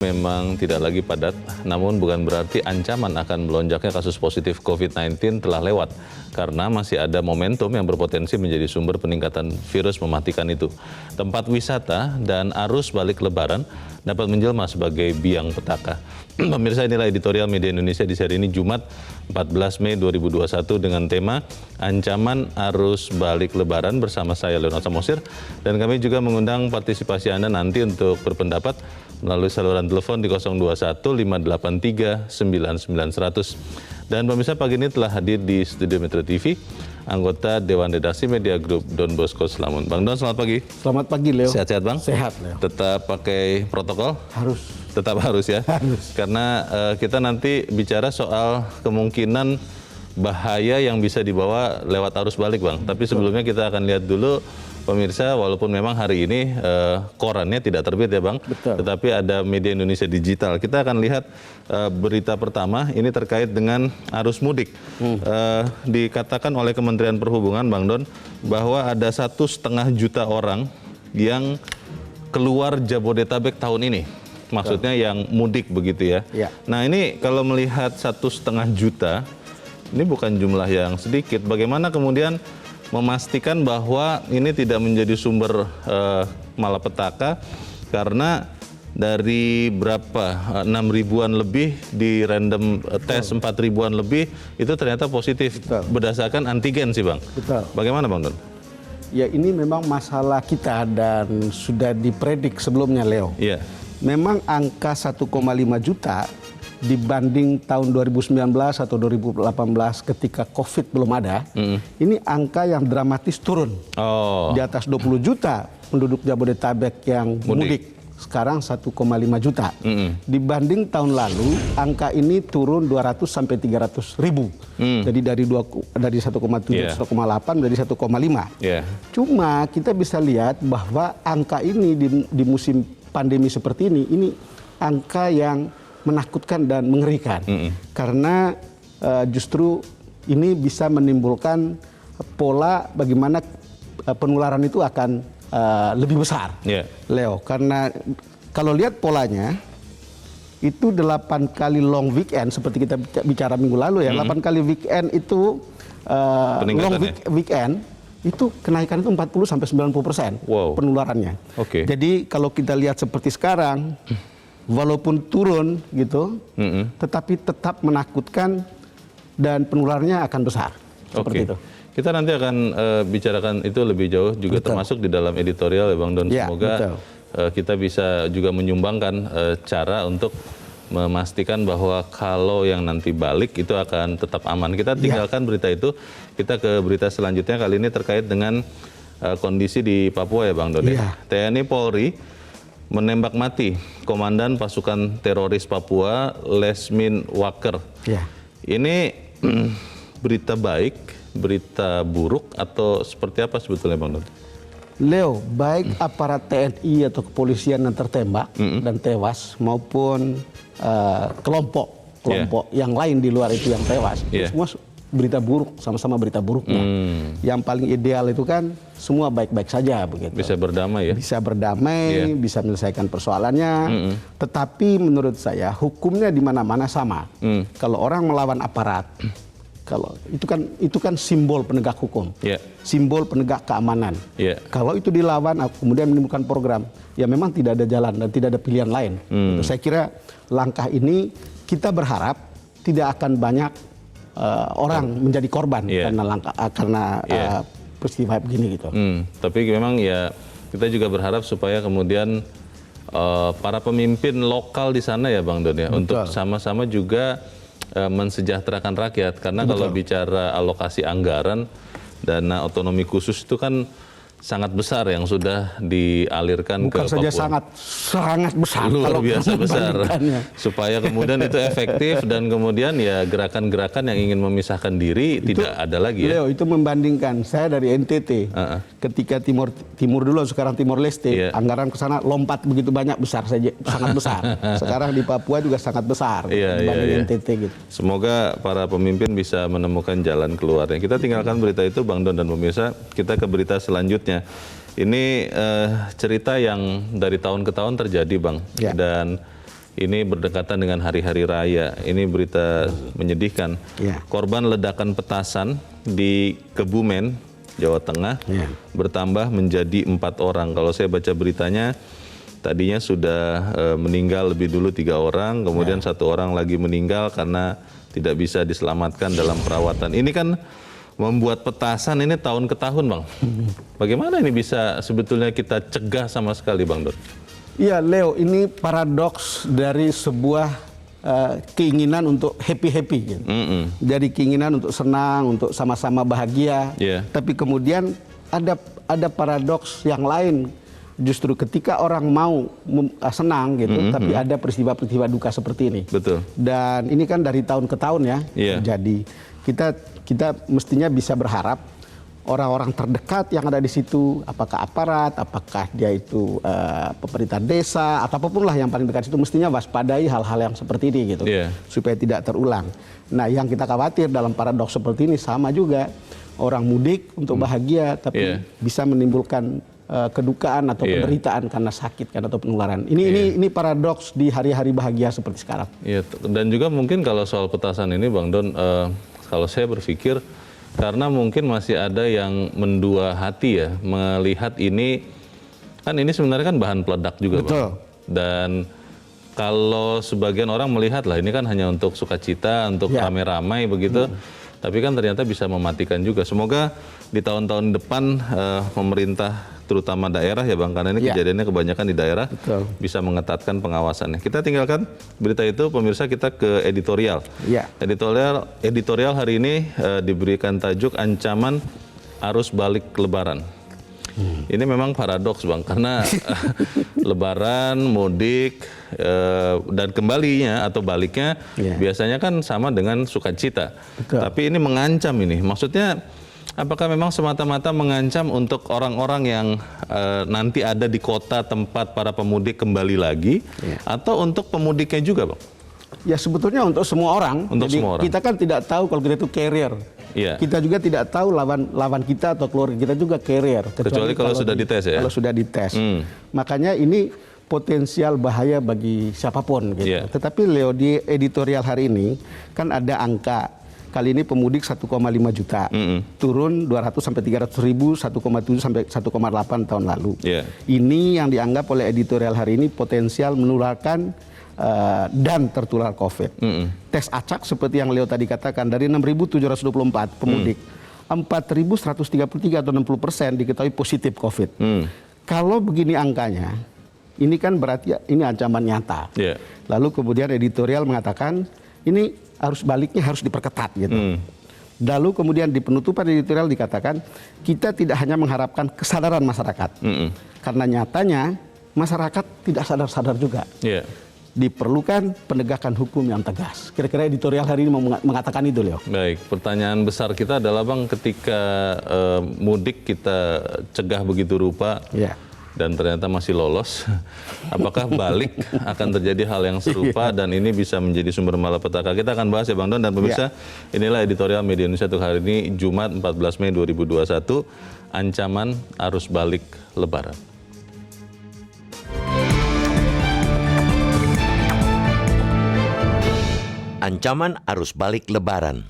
Memang tidak lagi padat, namun bukan berarti ancaman akan melonjaknya kasus positif COVID-19 telah lewat, karena masih ada momentum yang berpotensi menjadi sumber peningkatan virus mematikan itu. Tempat wisata dan arus balik lebaran dapat menjelma sebagai biang petaka. Pemirsa, inilah editorial Media Indonesia di seri ini Jumat 14 Mei 2021 dengan tema Ancaman Arus Balik Lebaran bersama saya Leonard Samosir, dan kami juga mengundang partisipasi Anda nanti untuk berpendapat melalui saluran telepon di 021 583 99 100. Dan pemirsa, pagi ini telah hadir di Studio Metro TV anggota Dewan Redaksi Media Group Don Bosco Slamun. Bang Don, selamat pagi. Selamat pagi, Leo. Sehat-sehat, Bang? Sehat, Leo. Tetap pakai protokol? Harus. Tetap harus ya? Harus. Karena kita nanti bicara soal kemungkinan bahaya yang bisa dibawa lewat arus balik, Bang. Tapi sebelumnya kita akan lihat dulu, pemirsa, walaupun memang hari ini korannya tidak terbit ya, Bang. Betul. Tetapi ada Media Indonesia Digital. Kita akan lihat berita pertama, ini terkait dengan arus mudik. Dikatakan oleh Kementerian Perhubungan, Bang Don, bahwa ada 1,5 juta orang yang keluar Jabodetabek tahun ini. Maksudnya yang mudik begitu ya. Ya. Nah, ini kalau melihat 1,5 juta, ini bukan jumlah yang sedikit. Bagaimana kemudian memastikan bahwa ini tidak menjadi sumber malapetaka, karena dari berapa 6 ribuan lebih di random tes 4 ribuan lebih itu ternyata positif. Betul. Berdasarkan antigen sih, Bang. Betul. Bagaimana, Bang Don? Ya, ini memang masalah kita dan sudah dipredik sebelumnya, Leo. Iya. Memang angka 1,5 juta dibanding tahun 2019 atau 2018 ketika COVID belum ada, ini angka yang dramatis turun. Oh. Di atas 20 juta penduduk Jabodetabek yang mudik. Sekarang 1,5 juta. Dibanding tahun lalu, angka ini turun 200 sampai 300 ribu. Jadi dari 1,7, Yeah. 1,8 menjadi 1,5. Yeah. Cuma kita bisa lihat bahwa angka ini di musim pandemi seperti ini angka yang menakutkan dan mengerikan. Karena justru ini bisa menimbulkan pola bagaimana penularan itu akan lebih besar. Yeah. Leo, karena kalau lihat polanya itu 8 kali long weekend seperti kita bicara minggu lalu ya, 8 kali weekend itu long weekend itu kenaikan itu 40 sampai 90% Wow. penularannya. Oke. Jadi kalau kita lihat seperti sekarang, walaupun turun gitu, tetapi tetap menakutkan dan penularannya akan besar. Seperti itu. Kita nanti akan bicarakan itu lebih jauh juga. Betul. Termasuk di dalam editorial ya, Bang Don. Ya, semoga kita bisa juga menyumbangkan cara untuk memastikan bahwa kalau yang nanti balik itu akan tetap aman. Kita tinggalkan berita itu, kita ke berita selanjutnya. Kali ini terkait dengan kondisi di Papua ya, Bang Don. Ya. TNI Polri menembak mati Komandan Pasukan Teroris Papua Lesmin Waker. Ya. Ini berita baik, berita buruk, atau seperti apa sebetulnya, Bang Don? Leo, baik aparat TNI atau kepolisian yang tertembak dan tewas maupun kelompok yang lain di luar itu yang tewas, semua berita buruk, sama-sama berita buruknya. Yang paling ideal itu kan semua baik-baik saja begitu. Bisa berdamai ya? Bisa berdamai, bisa menyelesaikan persoalannya. Tetapi menurut saya hukumnya di mana-mana sama. Kalau orang melawan aparat, kalau itu kan simbol penegak hukum, simbol penegak keamanan. Kalau itu dilawan kemudian menimbulkan program, ya memang tidak ada jalan dan tidak ada pilihan lain. Saya kira langkah ini kita berharap tidak akan banyak orang menjadi korban karena peristiwa begini gitu. Tapi memang ya kita juga berharap supaya kemudian para pemimpin lokal di sana ya, Bang Don ya, untuk sama-sama juga mensejahterakan rakyat, karena kalau bicara alokasi anggaran dana otonomi khusus itu kan sangat besar yang sudah dialirkan ke Papua. Bukan saja sangat besar. Luar biasa besar. Supaya kemudian itu efektif dan kemudian ya gerakan-gerakan yang ingin memisahkan diri itu, tidak ada lagi ya. Leo, itu membandingkan saya dari NTT. Ketika Timur dulu, sekarang Timor Leste, anggaran ke sana lompat begitu banyak, besar saja, sangat besar. Sekarang di Papua juga sangat besar dibanding NTT gitu. Semoga para pemimpin bisa menemukan jalan keluarnya. Kita tinggalkan berita itu, Bang Don dan pemirsa. Kita ke berita selanjutnya. Ini cerita yang dari tahun ke tahun terjadi, Bang. Dan Ini berdekatan dengan hari-hari raya. Ini berita menyedihkan. Ya. Korban ledakan petasan di Kebumen, Jawa Tengah, bertambah menjadi 4 orang. Kalau saya baca beritanya, tadinya sudah meninggal lebih dulu 3 orang, kemudian 1 orang lagi meninggal karena tidak bisa diselamatkan dalam perawatan. Ini kan membuat petasan ini tahun ke tahun, Bang. Bagaimana ini bisa sebetulnya kita cegah sama sekali, Bang Don? Iya, Leo, ini paradoks dari sebuah keinginan untuk happy-happy. Gitu. Jadi keinginan untuk senang, untuk sama-sama bahagia. Tapi kemudian ada paradoks yang lain. Justru ketika orang mau senang gitu, tapi ada peristiwa-peristiwa duka seperti ini. Betul. Dan ini kan dari tahun ke tahun ya. Jadi kita mestinya bisa berharap orang-orang terdekat yang ada di situ, apakah aparat, apakah dia itu pemerintah desa, atau apapun lah yang paling dekat itu, mestinya waspadai hal-hal yang seperti ini gitu, supaya tidak terulang. Nah, yang kita khawatir dalam paradoks seperti ini sama juga, orang mudik untuk bahagia, tapi bisa menimbulkan kedukaan atau penderitaan karena sakit kan atau penularan. Ini paradoks di hari-hari bahagia seperti sekarang. Iya, dan juga mungkin kalau soal petasan ini, Bang Don, kalau saya berpikir karena mungkin masih ada yang mendua hati ya melihat ini, kan ini sebenarnya kan bahan peledak juga. Betul. Bang. Dan kalau sebagian orang melihat lah ini kan hanya untuk sukacita, untuk ramai-ramai begitu, tapi kan ternyata bisa mematikan juga. Semoga di tahun-tahun depan pemerintah terutama daerah ya Bang, karena ini kejadiannya kebanyakan di daerah, bisa mengetatkan pengawasannya. Kita tinggalkan berita itu, pemirsa, kita ke editorial. Editorial hari ini diberikan tajuk ancaman arus balik Lebaran. Ini memang paradoks Bang, karena Lebaran, mudik, dan kembalinya atau baliknya biasanya kan sama dengan sukacita. Tapi ini mengancam ini, maksudnya apakah memang semata-mata mengancam untuk orang-orang yang nanti ada di kota tempat para pemudik kembali lagi, atau untuk pemudiknya juga Bang? Ya sebetulnya untuk semua orang. Untuk jadi semua orang. Kita kan tidak tahu kalau kita itu carrier. Kita juga tidak tahu lawan kita atau keluarga kita juga carrier. Kecuali kalau sudah dites ya? Kalau sudah dites. Makanya ini potensial bahaya bagi siapapun. Gitu. Tetapi Leo, di editorial hari ini kan ada angka. Kali ini pemudik 1,5 juta, turun 200 sampai 300 ribu, 1,7 sampai 1,8 tahun lalu. Ini yang dianggap oleh editorial hari ini potensial menularkan dan tertular COVID. Tes acak seperti yang Leo tadi katakan, dari 6.724 pemudik, 4.133 atau 60% diketahui positif COVID. Kalau begini angkanya, ini kan berarti ini ancaman nyata. Lalu kemudian editorial mengatakan ini arus baliknya harus diperketat gitu. Lalu kemudian di penutupan editorial dikatakan kita tidak hanya mengharapkan kesadaran masyarakat, karena nyatanya masyarakat tidak sadar-sadar juga. Diperlukan penegakan hukum yang tegas. Kira-kira editorial hari ini mengatakan itu, Leo. Baik, pertanyaan besar kita adalah Bang, ketika mudik kita cegah begitu rupa, dan ternyata masih lolos, apakah balik akan terjadi hal yang serupa dan ini bisa menjadi sumber malapetaka? Kita akan bahas ya Bang Don, dan pemirsa, inilah editorial Media Indonesia untuk hari ini, Jumat 14 Mei 2021, ancaman arus balik Lebaran. Ancaman arus balik Lebaran.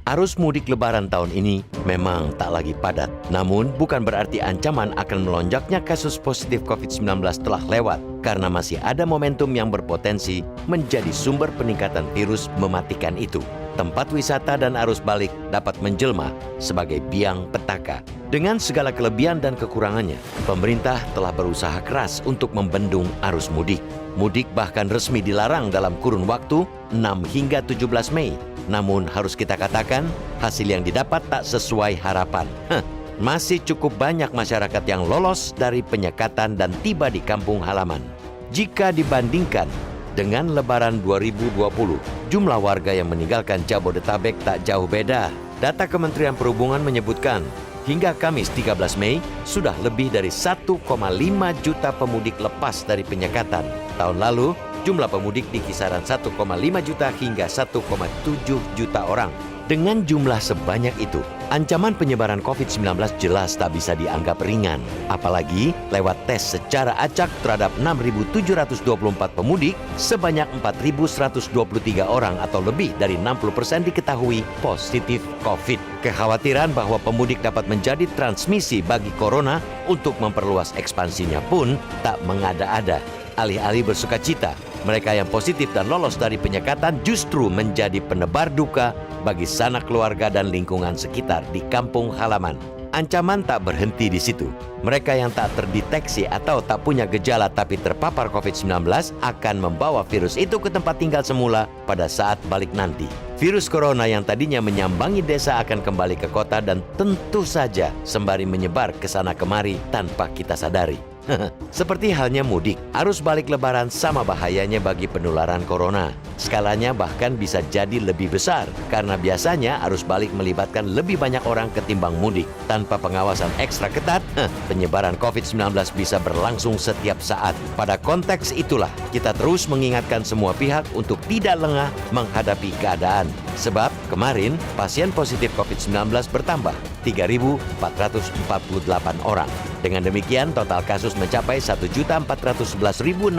Arus mudik Lebaran tahun ini memang tak lagi padat. Namun bukan berarti ancaman akan melonjaknya kasus positif COVID-19 telah lewat, karena masih ada momentum yang berpotensi menjadi sumber peningkatan virus mematikan itu. Tempat wisata dan arus balik dapat menjelma sebagai biang petaka. Dengan segala kelebihan dan kekurangannya, pemerintah telah berusaha keras untuk membendung arus mudik. Mudik bahkan resmi dilarang dalam kurun waktu 6 hingga 17 Mei. Namun harus kita katakan, hasil yang didapat tak sesuai harapan. Masih cukup banyak masyarakat yang lolos dari penyekatan dan tiba di kampung halaman. Jika dibandingkan dengan Lebaran 2020, jumlah warga yang meninggalkan Jabodetabek tak jauh beda. Data Kementerian Perhubungan menyebutkan, Hingga Kamis 13 Mei, sudah lebih dari 1,5 juta pemudik lepas dari penyekatan. Tahun lalu, jumlah pemudik di kisaran 1,5 juta hingga 1,7 juta orang. Dengan jumlah sebanyak itu, ancaman penyebaran COVID-19 jelas tak bisa dianggap ringan. Apalagi lewat tes secara acak terhadap 6.724 pemudik, sebanyak 4.123 orang atau lebih dari 60% diketahui positif COVID. Kekhawatiran bahwa pemudik dapat menjadi transmisi bagi corona untuk memperluas ekspansinya pun tak mengada-ada. Alih-alih bersukacita, mereka yang positif dan lolos dari penyekatan justru menjadi penebar duka bagi sanak keluarga dan lingkungan sekitar di kampung halaman. Ancaman tak berhenti di situ. Mereka yang tak terdeteksi atau tak punya gejala tapi terpapar COVID-19 akan membawa virus itu ke tempat tinggal semula pada saat balik nanti. Virus corona yang tadinya menyambangi desa akan kembali ke kota dan tentu saja sembari menyebar ke sana kemari tanpa kita sadari. Seperti halnya mudik, arus balik lebaran sama bahayanya bagi penularan corona. Skalanya bahkan bisa jadi lebih besar karena biasanya arus balik melibatkan lebih banyak orang ketimbang mudik. Tanpa pengawasan ekstra ketat, penyebaran COVID-19 bisa berlangsung setiap saat. Pada konteks itulah kita terus mengingatkan semua pihak untuk tidak lengah menghadapi keadaan. Sebab kemarin pasien positif COVID-19 bertambah 3.448 orang. Dengan demikian total kasus mencapai 1.411.652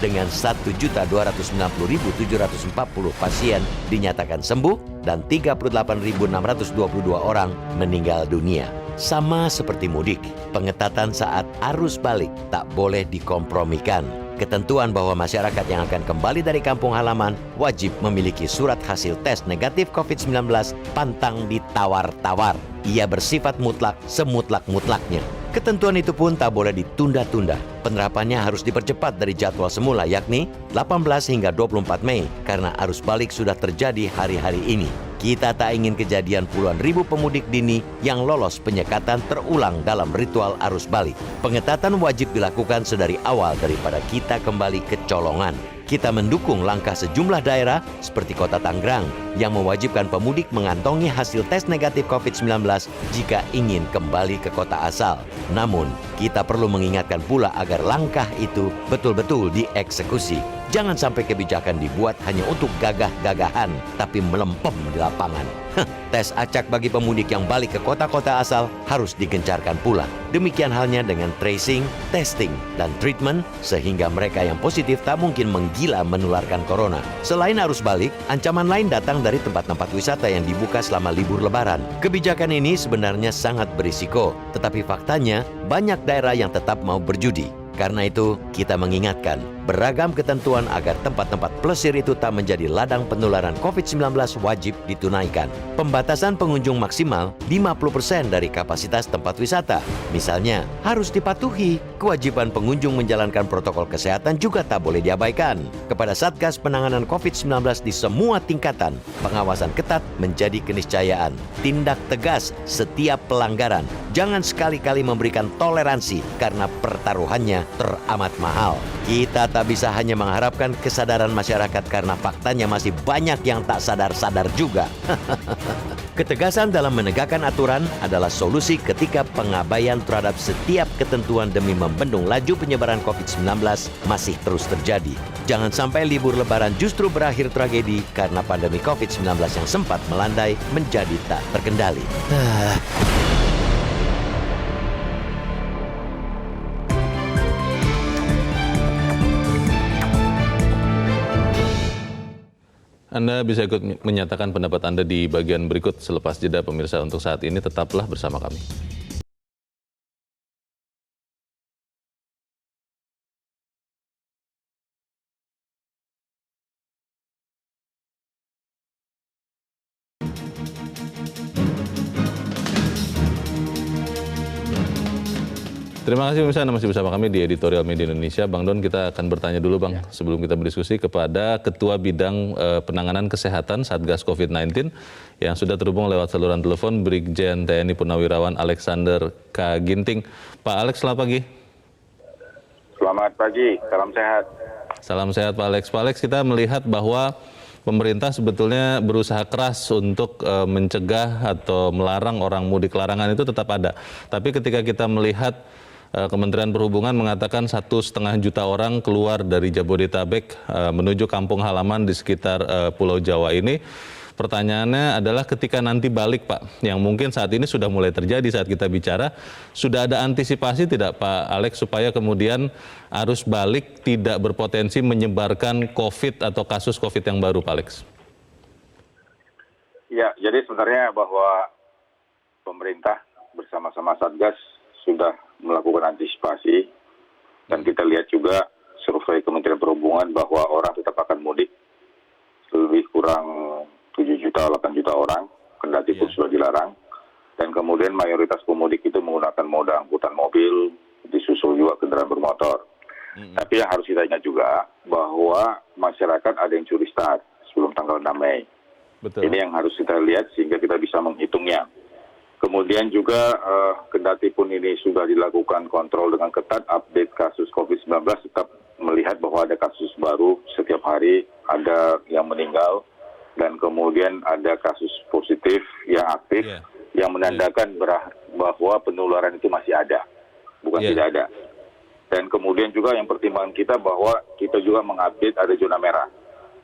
dengan 1.290.740 pasien dinyatakan sembuh dan 38.622 orang meninggal dunia. Sama seperti mudik, pengetatan saat arus balik tak boleh dikompromikan. Ketentuan bahwa masyarakat yang akan kembali dari kampung halaman wajib memiliki surat hasil tes negatif COVID-19 pantang ditawar-tawar. Ia bersifat mutlak semutlak-mutlaknya. Ketentuan itu pun tak boleh ditunda-tunda. Penerapannya harus dipercepat dari jadwal semula yakni 18 hingga 24 Mei karena arus balik sudah terjadi hari-hari ini. Kita tak ingin kejadian puluhan ribu pemudik dini yang lolos penyekatan terulang dalam ritual arus balik. Pengetatan wajib dilakukan sedari awal daripada kita kembali kecolongan. Kita mendukung langkah sejumlah daerah seperti Kota Tangerang yang mewajibkan pemudik mengantongi hasil tes negatif COVID-19 jika ingin kembali ke kota asal. Namun, kita perlu mengingatkan pula agar langkah itu betul-betul dieksekusi. Jangan sampai kebijakan dibuat hanya untuk gagah-gagahan, tapi melempem di lapangan. Tes acak bagi pemudik yang balik ke kota-kota asal harus digencarkan pula. Demikian halnya dengan tracing, testing, dan treatment, sehingga mereka yang positif tak mungkin menggila menularkan corona. Selain arus balik, ancaman lain datang dari tempat-tempat wisata yang dibuka selama libur lebaran. Kebijakan ini sebenarnya sangat berisiko, tetapi faktanya banyak daerah yang tetap mau berjudi. Karena itu, kita mengingatkan beragam ketentuan agar tempat-tempat plesir itu tak menjadi ladang penularan COVID-19 wajib ditunaikan. Pembatasan pengunjung maksimal 50% dari kapasitas tempat wisata. Misalnya, harus dipatuhi. Kewajiban pengunjung menjalankan protokol kesehatan juga tak boleh diabaikan. Kepada Satgas Penanganan COVID-19 di semua tingkatan, pengawasan ketat menjadi keniscayaan. Tindak tegas setiap pelanggaran. Jangan sekali-kali memberikan toleransi karena pertaruhannya teramat mahal. Kita tak bisa hanya mengharapkan kesadaran masyarakat karena faktanya masih banyak yang tak sadar-sadar juga. Ketegasan dalam menegakkan aturan adalah solusi ketika pengabaian terhadap setiap ketentuan demi membendung laju penyebaran COVID-19 masih terus terjadi. Jangan sampai libur lebaran justru berakhir tragedi karena pandemi COVID-19 yang sempat melandai menjadi tak terkendali. Anda bisa ikut menyatakan pendapat Anda di bagian berikut selepas jeda pemirsa. Untuk saat ini tetaplah bersama kami. Terima kasih pemirsa, Anda masih bersama kami di Editorial Media Indonesia. Bang Don, kita akan bertanya dulu Bang, sebelum kita berdiskusi kepada Ketua Bidang Penanganan Kesehatan Satgas COVID-19 yang sudah terhubung lewat saluran telepon, Brigjen TNI Purnawirawan Alexander K. Ginting. Pak Alex, selamat pagi. Selamat pagi, salam sehat. Salam sehat Pak Alex. Pak Alex, kita melihat bahwa pemerintah sebetulnya berusaha keras untuk mencegah atau melarang orang mudik. Larangan itu tetap ada. Tapi ketika kita melihat Kementerian Perhubungan mengatakan 1,5 juta orang keluar dari Jabodetabek menuju kampung halaman di sekitar Pulau Jawa ini. Pertanyaannya adalah ketika nanti balik Pak, yang mungkin saat ini sudah mulai terjadi saat kita bicara, sudah ada antisipasi tidak Pak Alex supaya kemudian arus balik tidak berpotensi menyebarkan COVID atau kasus COVID yang baru Pak Alex? Ya, jadi sebenarnya bahwa pemerintah bersama-sama Satgas sudah melakukan antisipasi dan kita lihat juga survei Kementerian Perhubungan bahwa orang tetap akan mudik lebih kurang 7 juta, 8 juta orang, kendati pun sudah dilarang. Dan kemudian mayoritas pemudik itu menggunakan moda angkutan mobil, disusul juga kendaraan bermotor. Tapi yang harus kita ingat juga bahwa masyarakat ada yang curi start sebelum tanggal 6 Mei. Betul. Ini yang harus kita lihat sehingga kita bisa menghitungnya. Kemudian juga kendati pun ini sudah dilakukan kontrol dengan ketat, update kasus COVID-19 tetap melihat bahwa ada kasus baru setiap hari, ada yang meninggal, dan kemudian ada kasus positif yang aktif yang menandakan bahwa penularan itu masih ada, bukan tidak ada. Dan kemudian juga yang pertimbangan kita bahwa kita juga mengupdate ada zona merah.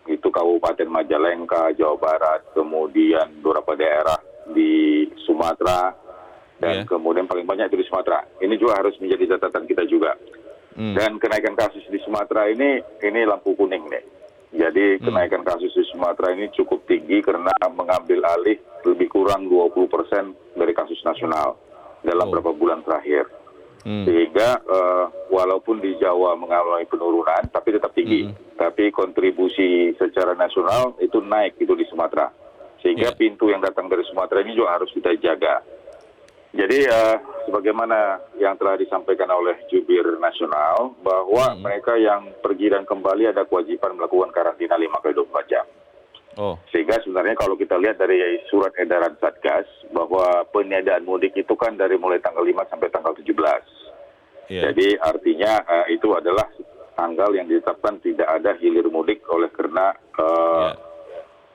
Itu Kabupaten Majalengka, Jawa Barat, kemudian beberapa daerah di Sumatera, dan kemudian paling banyak itu di Sumatera. Ini juga harus menjadi catatan kita juga. Dan kenaikan kasus di Sumatera ini lampu kuning nih. Jadi kenaikan kasus di Sumatera ini cukup tinggi karena mengambil alih lebih kurang 20% dari kasus nasional dalam beberapa bulan terakhir. Sehingga walaupun di Jawa mengalami penurunan tapi tetap tinggi. Tapi kontribusi secara nasional itu naik itu di Sumatera. Sehingga pintu yang datang dari Sumatera ini juga harus kita jaga. Jadi sebagaimana yang telah disampaikan oleh Jubir Nasional bahwa mereka yang pergi dan kembali ada kewajiban melakukan karantina 5x24 jam. Sehingga sebenarnya kalau kita lihat dari surat edaran Satgas bahwa peniadaan mudik itu kan dari mulai tanggal 5 sampai tanggal 17. Jadi artinya itu adalah tanggal yang ditetapkan tidak ada hilir mudik oleh karena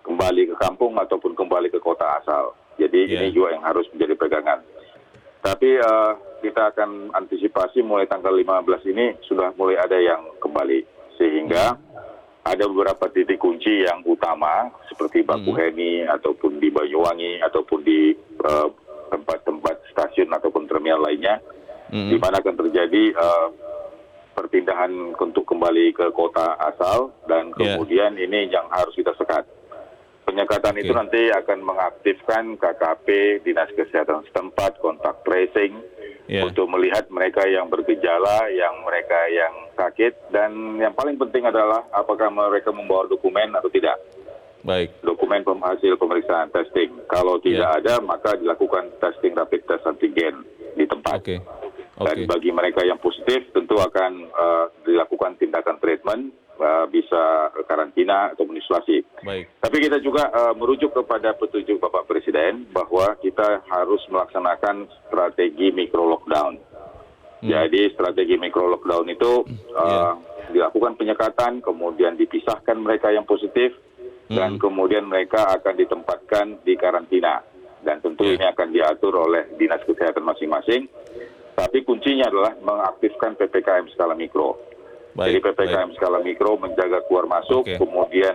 kembali ke kampung ataupun kembali ke kota asal. Jadi ini juga yang harus menjadi pegangan. Tapi kita akan antisipasi mulai tanggal 15 ini sudah mulai ada yang kembali. Sehingga ada beberapa titik kunci yang utama seperti Bakuheni ataupun di Banyuwangi ataupun di tempat-tempat stasiun ataupun terminal lainnya. Di mana akan terjadi perpindahan untuk kembali ke kota asal dan kemudian ini yang harus kita sekat. Penyekatan itu nanti akan mengaktifkan KKP, Dinas Kesehatan setempat, kontak tracing, untuk melihat mereka yang bergejala, mereka yang sakit, dan yang paling penting adalah apakah mereka membawa dokumen atau tidak. Baik. Dokumen hasil pemeriksaan testing. Kalau tidak ada, maka dilakukan testing rapid test antigen di tempat. Dan bagi mereka yang positif, tentu akan dilakukan tindakan treatment, bisa karantina atau isolasi. Tapi kita juga merujuk kepada petunjuk Bapak Presiden bahwa kita harus melaksanakan strategi micro lockdown. Jadi strategi micro lockdown itu dilakukan penyekatan, kemudian dipisahkan mereka yang positif, dan kemudian mereka akan ditempatkan di karantina. Dan tentu ini akan diatur oleh Dinas Kesehatan masing-masing. Tapi kuncinya adalah mengaktifkan PPKM skala mikro. Jadi PPKM skala mikro menjaga keluar masuk, kemudian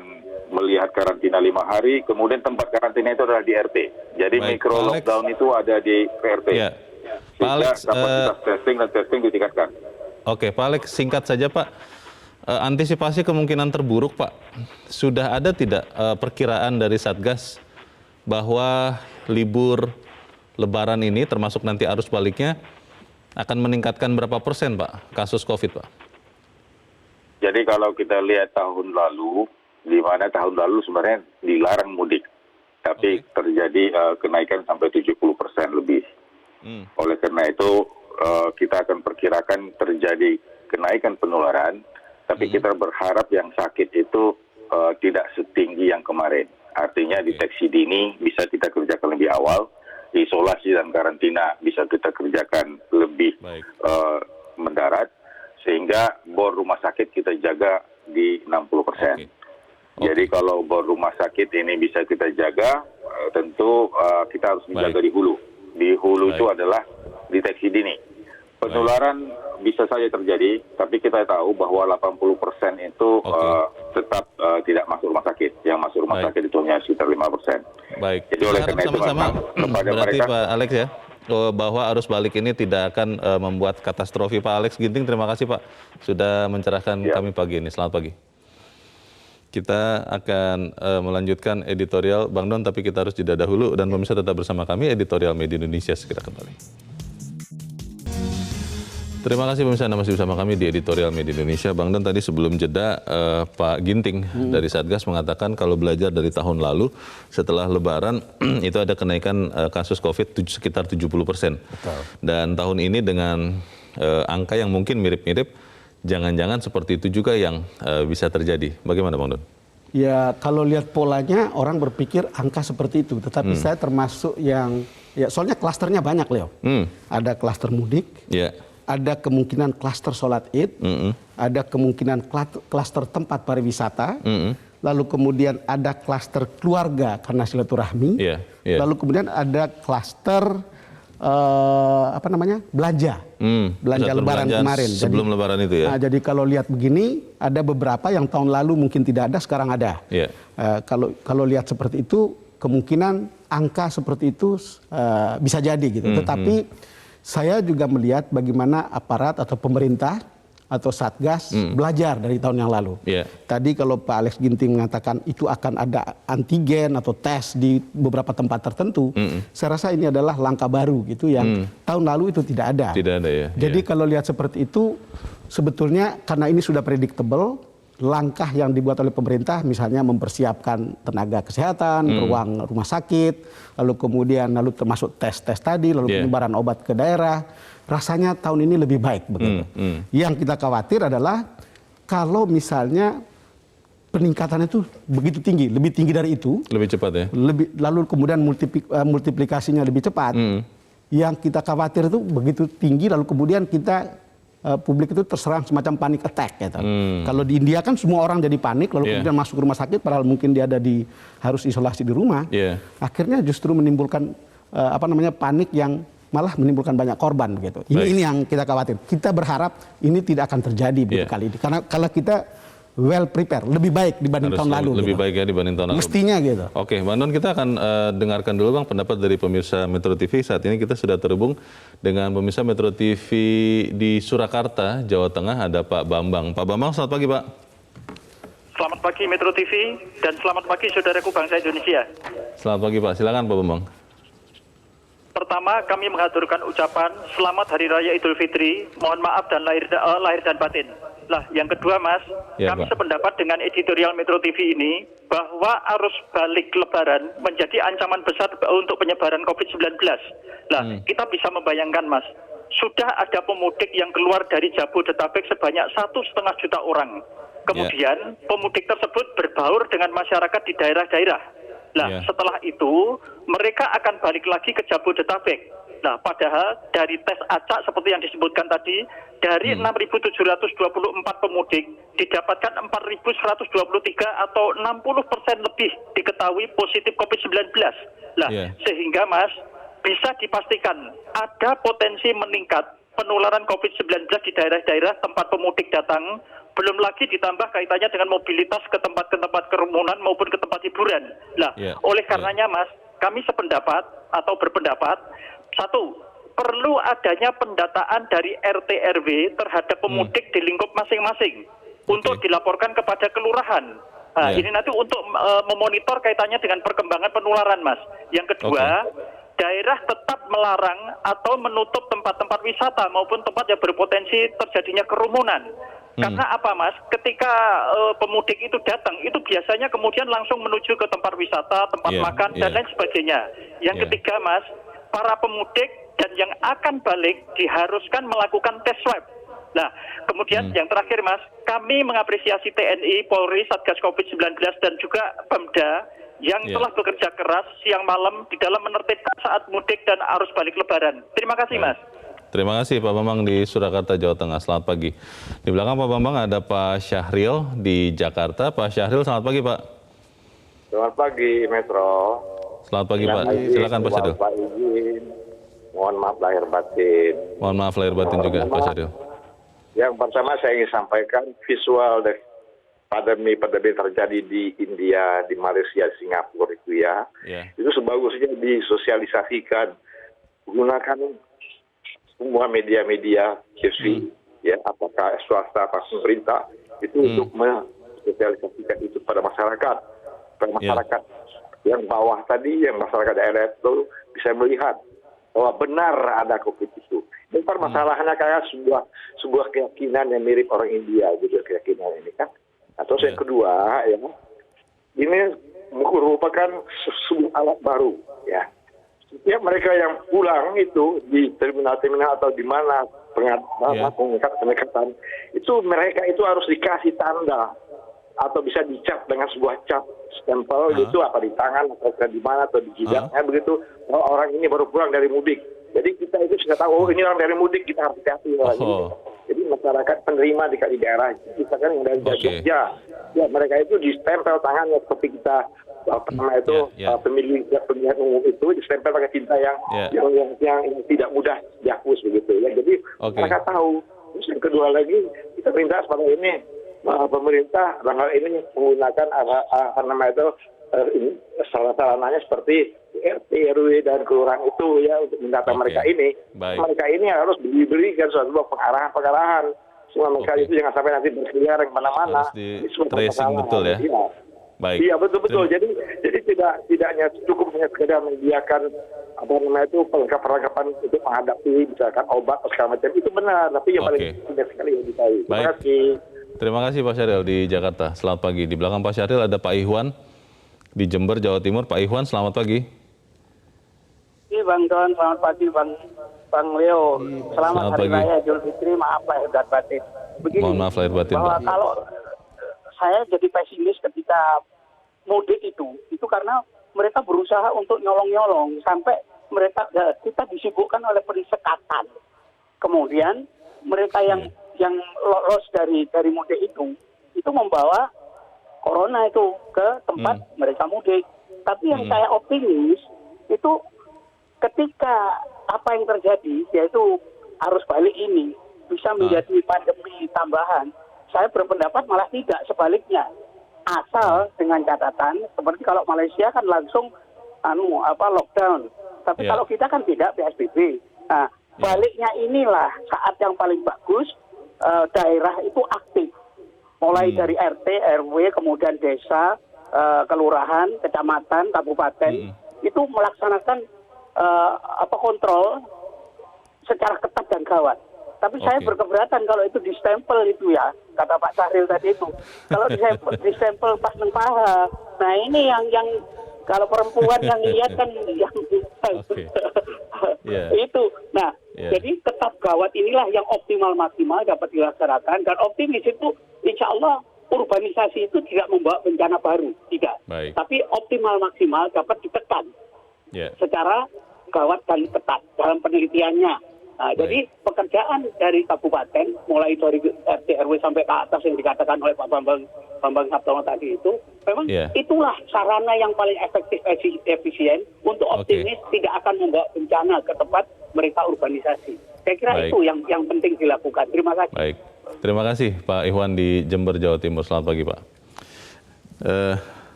melihat karantina 5 hari, kemudian tempat karantina itu adalah di RT. Jadi mikro lockdown itu ada di RT. Pak Alex, kapasitas testing dan testing ditingkatkan. Pak Alex, singkat saja Pak. Antisipasi kemungkinan terburuk Pak, sudah ada tidak perkiraan dari Satgas bahwa libur Lebaran ini termasuk nanti arus baliknya akan meningkatkan berapa persen Pak kasus COVID Pak? Jadi kalau kita lihat tahun lalu, di mana tahun lalu sebenarnya dilarang mudik, tapi terjadi kenaikan sampai 70% lebih. Oleh karena itu kita akan perkirakan terjadi kenaikan penularan, tapi kita berharap yang sakit itu tidak setinggi yang kemarin. Artinya deteksi dini bisa kita kerjakan lebih awal, isolasi dan karantina bisa kita kerjakan lebih mendarat, sehingga bor rumah sakit kita jaga di 60%. Jadi kalau rumah sakit ini bisa kita jaga, tentu kita harus menjaga di hulu. Di hulu itu adalah deteksi dini. Penularan bisa saja terjadi, tapi kita tahu bahwa 80% itu tetap tidak masuk rumah sakit. Yang masuk rumah sakit itu hanya sekitar 5%. Baik. Jadi oleh karena itu sama-sama kepada berarti mereka, Pak Alex ya, bahwa arus balik ini tidak akan membuat katastrofi. Pak Alex Ginting, terima kasih Pak sudah mencerahkan kami pagi ini. Selamat pagi. Kita akan melanjutkan editorial Bang Don, tapi kita harus jeda dahulu dan pemirsa tetap bersama kami. Editorial Media Indonesia segera kembali. Terima kasih pemirsa, Anda masih bersama kami di Editorial Media Indonesia. Bang Don, tadi sebelum jeda Pak Ginting dari Satgas mengatakan kalau belajar dari tahun lalu setelah Lebaran itu ada kenaikan kasus COVID sekitar 70%. Dan tahun ini dengan angka yang mungkin mirip-mirip, jangan-jangan seperti itu juga yang bisa terjadi. Bagaimana Bang Don? Ya kalau lihat polanya orang berpikir angka seperti itu. Tetapi saya termasuk yang, ya soalnya klasternya banyak Leo. Ada klaster mudik. Ada kemungkinan klaster sholat id, ada kemungkinan klaster tempat pariwisata, lalu kemudian ada klaster keluarga karena silaturahmi, lalu kemudian ada klaster belanja, belanja Lebaran kemarin. Sebelum Lebaran itu ya. Nah, jadi kalau lihat begini, ada beberapa yang tahun lalu mungkin tidak ada, sekarang ada. Kalau lihat seperti itu, kemungkinan angka seperti itu bisa jadi gitu. Tetapi saya juga melihat bagaimana aparat atau pemerintah atau Satgas belajar dari tahun yang lalu. Tadi kalau Pak Alex Ginting mengatakan itu akan ada antigen atau tes di beberapa tempat tertentu, saya rasa ini adalah langkah baru gitu yang tahun lalu itu tidak ada. Jadi kalau lihat seperti itu, sebetulnya karena ini sudah predictable, langkah yang dibuat oleh pemerintah misalnya mempersiapkan tenaga kesehatan, ruang rumah sakit, lalu kemudian termasuk tes-tes tadi, lalu penyebaran obat ke daerah, rasanya tahun ini lebih baik begitu. Yang kita khawatir adalah kalau misalnya peningkatan itu begitu tinggi, lebih tinggi dari itu, lebih cepat ya. Lalu kemudian multiplikasinya lebih cepat. Yang kita khawatir itu begitu tinggi, lalu kemudian kita publik itu terserang semacam panic attack gitu. Kalau di India kan semua orang jadi panik lalu kemudian masuk ke rumah sakit padahal mungkin dia ada harus isolasi di rumah. Akhirnya justru menimbulkan panik yang malah menimbulkan banyak korban begitu. Ini yang kita khawatir. Kita berharap ini tidak akan terjadi kali ini. Karena kalau kita well prepare, lebih baik dibanding tahun lalu. Lebih baik ya dibanding tahun lalu. Mestinya gitu. Oke, Bang Don, kita akan dengarkan dulu Bang pendapat dari pemirsa Metro TV. Saat ini kita sudah terhubung dengan pemirsa Metro TV di Surakarta, Jawa Tengah. Ada Pak Bambang. Pak Bambang, selamat pagi Pak. Selamat pagi Metro TV dan selamat pagi saudaraku bangsa Indonesia. Selamat pagi Pak, silakan Pak Bambang. Pertama, kami mengaturkan ucapan Selamat Hari Raya Idul Fitri, mohon maaf dan lahir dan batin. Lah, yang kedua Mas, kami sependapat dengan editorial Metro TV ini bahwa arus balik Lebaran menjadi ancaman besar untuk penyebaran COVID-19. Lah, kita bisa membayangkan Mas, sudah ada pemudik yang keluar dari Jabodetabek sebanyak 1,5 juta orang. Kemudian pemudik tersebut berbaur dengan masyarakat di daerah-daerah. Nah, setelah itu mereka akan balik lagi ke Jabodetabek. Nah, padahal dari tes acak seperti yang disebutkan tadi, dari 6.724 pemudik didapatkan 4.123 atau 60% lebih diketahui positif COVID-19. Nah, sehingga Mas bisa dipastikan ada potensi meningkat penularan COVID-19 di daerah-daerah tempat pemudik datang. Belum lagi ditambah kaitannya dengan mobilitas ke tempat kerumunan maupun ke tempat hiburan. Nah, oleh karenanya Mas, kami sependapat atau berpendapat, satu, perlu adanya pendataan dari RT RW terhadap pemudik di lingkup masing-masing untuk dilaporkan kepada kelurahan. Nah, ini nanti untuk memonitor kaitannya dengan perkembangan penularan Mas. Yang kedua, daerah tetap melarang atau menutup tempat-tempat wisata maupun tempat yang berpotensi terjadinya kerumunan. Karena apa Mas, ketika pemudik itu datang, itu biasanya kemudian langsung menuju ke tempat wisata, tempat makan, dan lain sebagainya. Yang ketiga Mas, para pemudik dan yang akan balik diharuskan melakukan tes swab. Nah, kemudian yang terakhir Mas, kami mengapresiasi TNI, Polri, Satgas COVID-19, dan juga Pemda yang telah bekerja keras siang malam di dalam menertibkan saat mudik dan arus balik Lebaran. Terima kasih Mas. Terima kasih Pak Bambang di Surakarta, Jawa Tengah. Selamat pagi. Di belakang Pak Bambang ada Pak Syahril di Jakarta. Pak Syahril, selamat pagi Pak. Selamat pagi, Metro. Selamat pagi Pak. Silakan Pak Syahril. Pak izin, mohon maaf lahir batin. Mohon maaf lahir batin juga Pak Syahril. Yang pertama saya ingin sampaikan visual dari pandemi terjadi di India, di Malaysia, Singapura itu ya. Itu sebagusnya disosialisasikan, gunakan semua media-media TV, ya, apakah swasta, apakah pemerintah, itu untuk mensosialisasikan itu pada masyarakat yang bawah tadi, yang masyarakat daerah itu bisa melihat bahwa benar ada COVID itu. Dan permasalahannya kayak sebuah keyakinan yang mirip orang India gitu, keyakinan ini kan. Atau yang kedua, ya, ini merupakan sebuah alat baru, ya. Setiap mereka yang pulang itu di terminal-terminal atau di mana pengangkatan itu mereka itu harus dikasih tanda atau bisa dicap dengan sebuah cap stempel gitu, apa di tangan atau di mana atau di jidatnya begitu, bahwa orang ini baru pulang dari mudik. Jadi kita itu sudah tahu, oh ini orang dari mudik, kita harus hati-hati. Jadi masyarakat penerima di daerah misalkan yang dari Jogja, ya mereka itu distempel tangannya seperti kita pemilihan umum itu distempel pakai tinta yang tidak mudah dihapus begitu ya. Jadi mereka tahu. Terus yang kedua lagi kita minta pada ini pemerintah dalam hal ini menggunakan sarananya seperti RT, RW dan kelurahan itu ya untuk mendata mereka ini. Mereka ini harus diberikan suatu pengarahan. Semua mereka itu jangan sampai nanti berkeliaran kemana-mana. Harus di tracing betul ya. Baik. Iya betul. Jadi tidaknya cukup hanya sekedar menyediakan perlengkapan untuk menghadapi misalkan obat atau segala macam itu benar, tapi yang paling penting sekali yang ditahui. Terima kasih. Terima kasih Pak Syahril di Jakarta. Selamat pagi. Di belakang Pak Syahril ada Pak Ihwan di Jember, Jawa Timur. Pak Ihwan, selamat pagi. Iya Bang Don, selamat pagi Bang Leo. Selamat Hari Raya Idul Fitri, maaf lahir dan batin. Begini, mohon maaf lahir batin bahwa Pak. Kalau saya jadi pesimis ketika mudik itu karena mereka berusaha untuk nyolong-nyolong sampai kita disibukkan oleh perisekatan. Kemudian mereka yang lolos dari mudik itu membawa corona itu ke tempat mereka mudik. Tapi yang saya optimis itu ketika apa yang terjadi yaitu arus balik ini bisa menjadi pandemi tambahan. Saya berpendapat malah tidak, sebaliknya. Asal dengan catatan seperti kalau Malaysia kan langsung lockdown. Tapi kalau kita kan tidak, PSBB. Nah, baliknya inilah saat yang paling bagus daerah itu aktif. Mulai dari RT, RW, kemudian desa, kelurahan, kecamatan, kabupaten itu melaksanakan kontrol secara ketat dan gawat. Tapi saya berkeberatan kalau itu distempel itu ya, kata Pak Syahril tadi itu. Kalau distempel pas neng paha. Nah ini yang kalau perempuan yang lihat kan itu. Nah, jadi tetap gawat inilah yang optimal maksimal dapat dilaksanakan, dan optimis itu insya Allah urbanisasi itu tidak membawa bencana baru, tidak. Tapi optimal maksimal dapat ditekan secara gawat dan ketat dalam penelitiannya. Nah, jadi pekerjaan dari kabupaten mulai dari RT RW sampai ke atas yang dikatakan oleh Pak Bambang Sabtono tadi itu memang itulah sarana yang paling efektif efisien untuk optimis tidak akan membawa bencana ke tempat mereka urbanisasi. Saya kira itu yang penting dilakukan. Terima kasih. Baik. Terima kasih Pak Ihwan di Jember, Jawa Timur. Selamat pagi Pak.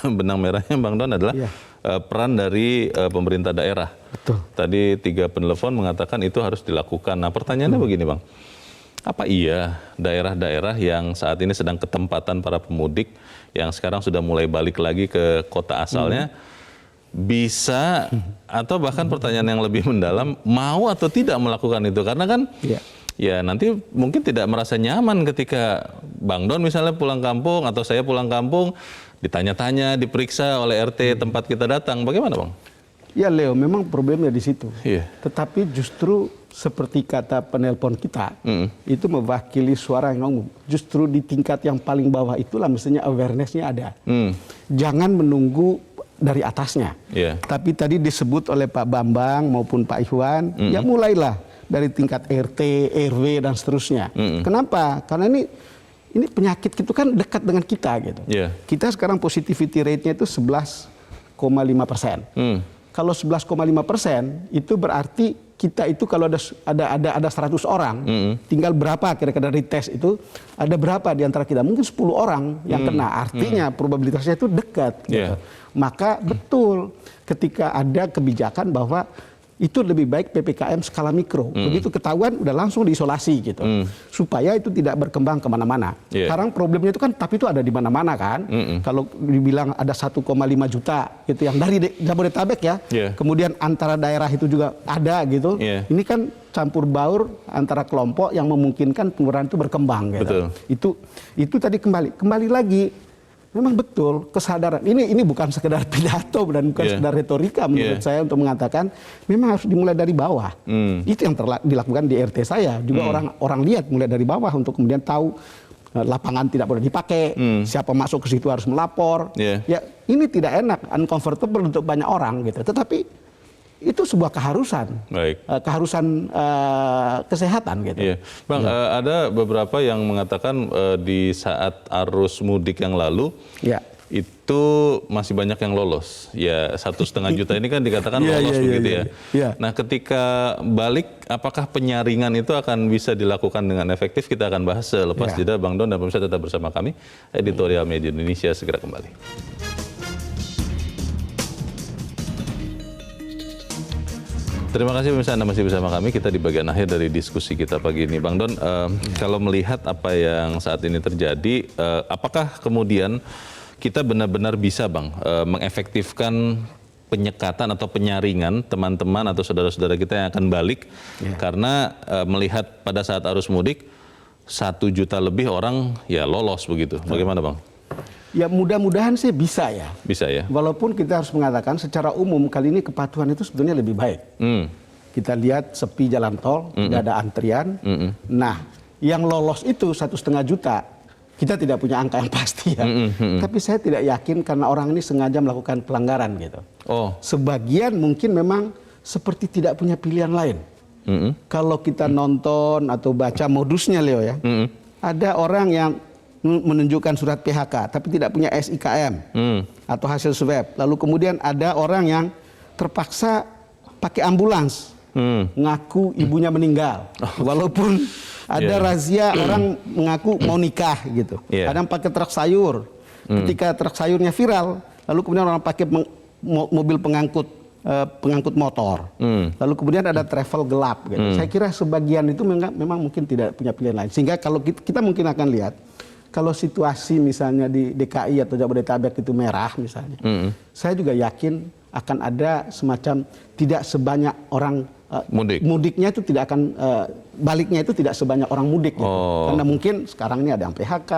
Benang merahnya Bang Don adalah peran dari pemerintah daerah. Betul. Tadi 3 penelpon mengatakan itu harus dilakukan. Nah pertanyaannya begini Bang, apa iya daerah-daerah yang saat ini sedang ketempatan para pemudik yang sekarang sudah mulai balik lagi ke kota asalnya bisa atau bahkan pertanyaan yang lebih mendalam mau atau tidak melakukan itu? Karena kan ya nanti mungkin tidak merasa nyaman ketika Bang Don misalnya pulang kampung atau saya pulang kampung ditanya-tanya, diperiksa oleh RT tempat kita datang. Bagaimana Bang? Ya Leo, memang problemnya di situ. Tetapi justru seperti kata penelpon kita, itu mewakili suara yang umum. Justru di tingkat yang paling bawah itulah mestinya awareness-nya ada. Jangan menunggu dari atasnya. Tapi tadi disebut oleh Pak Bambang maupun Pak Ihwan, ya mulailah dari tingkat RT, RW dan seterusnya. Kenapa? Karena ini penyakit itu kan dekat dengan kita gitu. Kita sekarang positivity rate-nya itu 11,5%. Kalau 11,5% itu berarti kita itu kalau ada 100 orang, tinggal berapa kira-kira dari tes itu, ada berapa di antara kita? Mungkin 10 orang yang kena. Artinya probabilitasnya itu dekat. Gitu. Maka betul ketika ada kebijakan bahwa itu lebih baik PPKM skala mikro. Begitu ketahuan udah langsung diisolasi gitu. Supaya itu tidak berkembang kemana-mana. Sekarang problemnya itu kan, tapi itu ada di mana-mana kan. Kalau dibilang ada 1,5 juta gitu yang dari Jabodetabek ya. Kemudian antara daerah itu juga ada gitu. Ini kan campur baur antara kelompok yang memungkinkan penularan itu berkembang gitu. Itu tadi kembali lagi. Memang betul kesadaran ini bukan sekedar pidato dan bukan sekedar retorika menurut saya untuk mengatakan memang harus dimulai dari bawah. Itu yang dilakukan di RT saya juga orang lihat mulai dari bawah untuk kemudian tahu lapangan tidak boleh dipakai, siapa masuk ke situ harus melapor. Ya ini tidak enak, uncomfortable untuk banyak orang gitu. Tetapi itu sebuah keharusan, keharusan kesehatan gitu. Bang, ada beberapa yang mengatakan di saat arus mudik yang lalu itu masih banyak yang lolos. Ya 1,5 juta ini kan dikatakan lolos begitu ya. Nah ketika balik, apakah penyaringan itu akan bisa dilakukan dengan efektif? Kita akan bahas selepas jeda. Bang Don dan pemirsa tetap bersama kami. Editorial Media Indonesia segera kembali. Terima kasih pemirsa, Anda masih bersama kami. Kita di bagian akhir dari diskusi kita pagi ini. Bang Don, kalau melihat apa yang saat ini terjadi, apakah kemudian kita benar-benar bisa Bang mengefektifkan penyekatan atau penyaringan teman-teman atau saudara-saudara kita yang akan balik? Karena melihat pada saat arus mudik, 1 juta lebih orang ya lolos begitu. Bagaimana Bang? Ya mudah-mudahan sih bisa ya. Bisa ya. Walaupun kita harus mengatakan secara umum kali ini kepatuhan itu sebetulnya lebih baik. Kita lihat sepi jalan tol, tidak ada antrian. Nah, yang lolos itu 1,5 juta. Kita tidak punya angka yang pasti ya. Tapi saya tidak yakin karena orang ini sengaja melakukan pelanggaran gitu. Sebagian mungkin memang seperti tidak punya pilihan lain. Kalau kita nonton atau baca modusnya Leo ya, ada orang yang menunjukkan surat PHK tapi tidak punya SIKM atau hasil swab. Lalu kemudian ada orang yang terpaksa pakai ambulans, ngaku ibunya meninggal. Walaupun ada razia orang mengaku mau nikah gitu. Ada yang pakai truk sayur. Ketika truk sayurnya viral, lalu kemudian orang pakai mobil pengangkut motor. Lalu kemudian ada travel gelap gitu. Saya kira sebagian itu memang mungkin tidak punya pilihan lain. Sehingga kalau kita mungkin akan lihat kalau situasi misalnya di DKI atau Jabodetabek itu merah misalnya, saya juga yakin akan ada semacam tidak sebanyak orang mudiknya itu tidak akan baliknya itu tidak sebanyak orang mudik gitu. Karena mungkin sekarang ini ada yang PHK,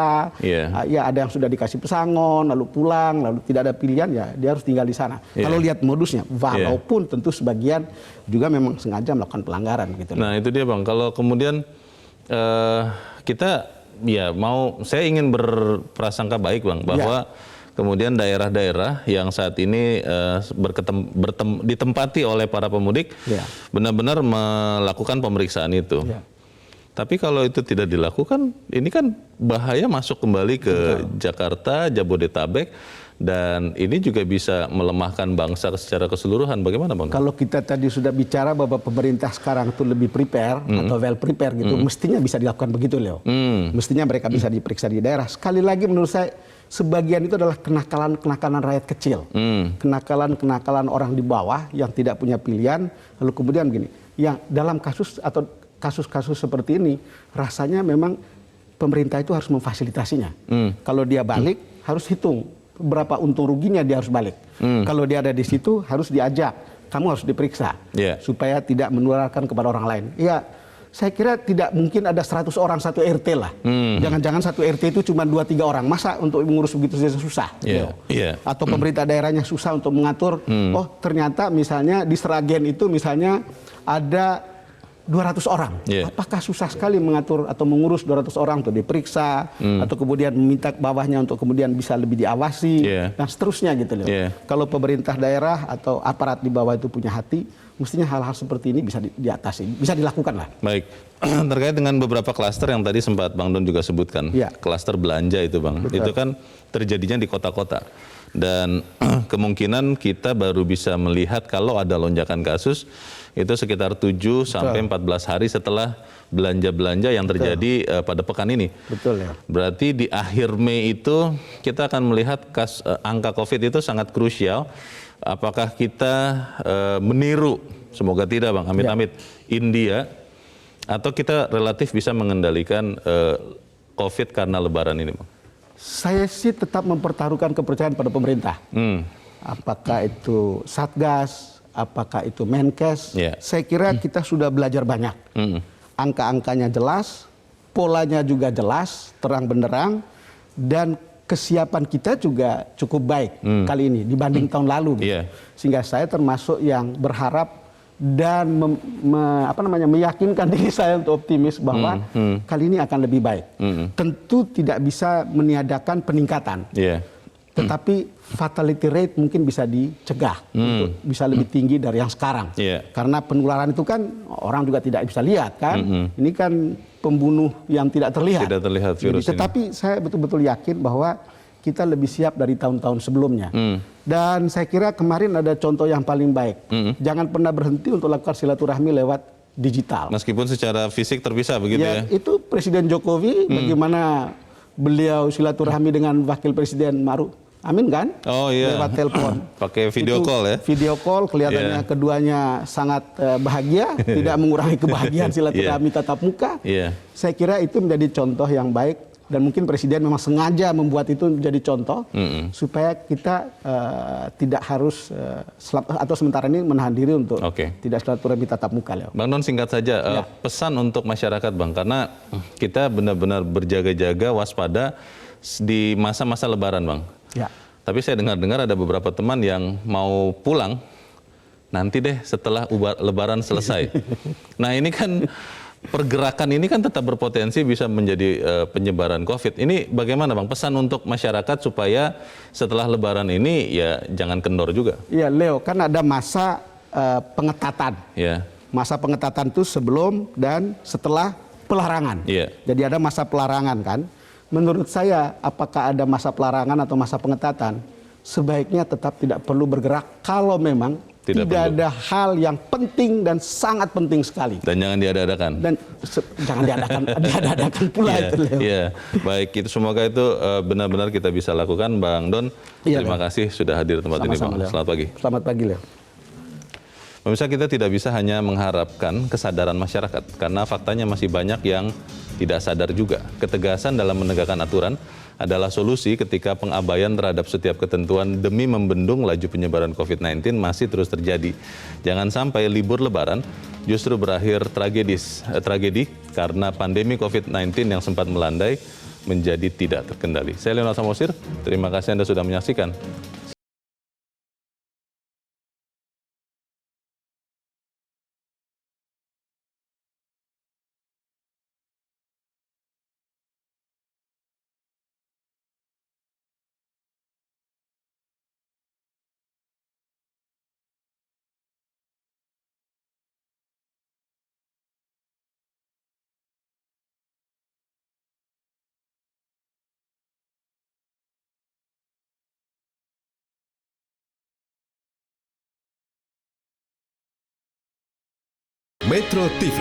ya ada yang sudah dikasih pesangon lalu pulang lalu tidak ada pilihan ya dia harus tinggal di sana. Kalau lihat modusnya, walaupun tentu sebagian juga memang sengaja melakukan pelanggaran gitu. Nah itu dia Bang, kalau kemudian kita saya ingin berprasangka baik Bang bahwa kemudian daerah-daerah yang saat ini ditempati oleh para pemudik benar-benar melakukan pemeriksaan itu. Tapi kalau itu tidak dilakukan, ini kan bahaya masuk kembali ke Jakarta, Jabodetabek, dan ini juga bisa melemahkan bangsa secara keseluruhan. Bagaimana Bang? Kalau kita tadi sudah bicara bahwa pemerintah sekarang itu lebih prepare atau well prepare gitu, mestinya bisa dilakukan begitu Leo. Mestinya mereka bisa diperiksa di daerah. Sekali lagi menurut saya sebagian itu adalah kenakalan rakyat kecil. Kenakalan orang di bawah yang tidak punya pilihan. Lalu kemudian begini, yang dalam kasus atau kasus-kasus seperti ini rasanya memang pemerintah itu harus memfasilitasinya. Kalau dia balik harus hitung berapa untung ruginya dia harus balik. Kalau dia ada di situ harus diajak, kamu harus diperiksa supaya tidak menularkan kepada orang lain. Ya, saya kira tidak mungkin ada 100 orang satu RT lah. Jangan-jangan satu RT itu cuma 2-3 orang. Masa untuk mengurus begitu saja susah? Atau pemerintah daerahnya susah untuk mengatur. Oh ternyata misalnya di Sragen itu misalnya ada 200 orang. Yeah. Apakah susah sekali mengatur atau mengurus 200 orang untuk diperiksa atau kemudian meminta ke bawahnya untuk kemudian bisa lebih diawasi dan seterusnya gitu loh. Kalau pemerintah daerah atau aparat di bawah itu punya hati, mestinya hal-hal seperti ini bisa diatasi, bisa dilakukan lah. Baik, terkait dengan beberapa klaster yang tadi sempat Bang Don juga sebutkan, klaster belanja itu Bang, itu kan terjadinya di kota-kota. Dan kemungkinan kita baru bisa melihat kalau ada lonjakan kasus itu sekitar 7 sampai 14 hari setelah belanja-belanja yang terjadi pada pekan ini. Betul ya. Berarti di akhir Mei itu kita akan melihat angka COVID itu sangat krusial. Apakah kita meniru, semoga tidak Bang, amit-amit, India, atau kita relatif bisa mengendalikan COVID karena lebaran ini Bang? Saya sih tetap mempertaruhkan kepercayaan pada pemerintah. Apakah itu Satgas, apakah itu Menkes, saya kira kita sudah belajar banyak. Angka-angkanya jelas, polanya juga jelas, terang benderang, dan kesiapan kita juga cukup baik kali ini dibanding tahun lalu. Sehingga saya termasuk yang berharap dan meyakinkan diri saya untuk optimis bahwa kali ini akan lebih baik. Tentu tidak bisa meniadakan peningkatan. Tetapi fatality rate mungkin bisa dicegah untuk bisa lebih tinggi dari yang sekarang. Karena penularan itu kan orang juga tidak bisa lihat kan. Ini kan pembunuh yang tidak terlihat. Tidak terlihat virus ini. Tetapi saya betul-betul yakin bahwa kita lebih siap dari tahun-tahun sebelumnya. Dan saya kira kemarin ada contoh yang paling baik. Jangan pernah berhenti untuk lakukan silaturahmi lewat digital. Meskipun secara fisik terpisah begitu ya? Itu Presiden Jokowi, bagaimana beliau silaturahmi dengan Wakil Presiden Ma'ruf Amin kan? Oh iya. Lewat telepon. Pakai video call ya? Video call, kelihatannya keduanya sangat bahagia, tidak mengurangi kebahagiaan silaturahmi tatap muka. Saya kira itu menjadi contoh yang baik. Dan mungkin Presiden memang sengaja membuat itu menjadi contoh supaya kita tidak harus atau sementara ini menahan diri untuk tidak silaturahmi tatap muka. Bang Don, singkat saja pesan untuk masyarakat Bang, karena kita benar-benar berjaga-jaga, waspada di masa-masa Lebaran Bang. Tapi saya dengar-dengar ada beberapa teman yang mau pulang nanti deh setelah Lebaran selesai. Nah ini kan pergerakan ini kan tetap berpotensi bisa menjadi penyebaran COVID. Ini bagaimana Bang, pesan untuk masyarakat supaya setelah Lebaran ini ya jangan kendor juga? Iya Leo, kan ada masa pengetatan. Masa pengetatan itu sebelum dan setelah pelarangan. Jadi ada masa pelarangan kan. Menurut saya apakah ada masa pelarangan atau masa pengetatan, sebaiknya tetap tidak perlu bergerak kalau memang tidak ada hal yang penting dan sangat penting sekali. Dan jangan diada-adakan. Dan jangan diada-adakan pula itu, Leo. Baik, itu semoga itu benar-benar kita bisa lakukan, Bang Don. Terima kasih sudah hadir di tempat ini, Bang. Selamat pagi. Selamat pagi, Leo. Pemirsa, kita tidak bisa hanya mengharapkan kesadaran masyarakat, karena faktanya masih banyak yang tidak sadar juga. Ketegasan dalam menegakkan aturan adalah solusi ketika pengabaian terhadap setiap ketentuan demi membendung laju penyebaran COVID-19 masih terus terjadi. Jangan sampai libur Lebaran justru berakhir tragedi karena pandemi COVID-19 yang sempat melandai menjadi tidak terkendali. Saya Leonard Samosir, terima kasih Anda sudah menyaksikan. Metro TV,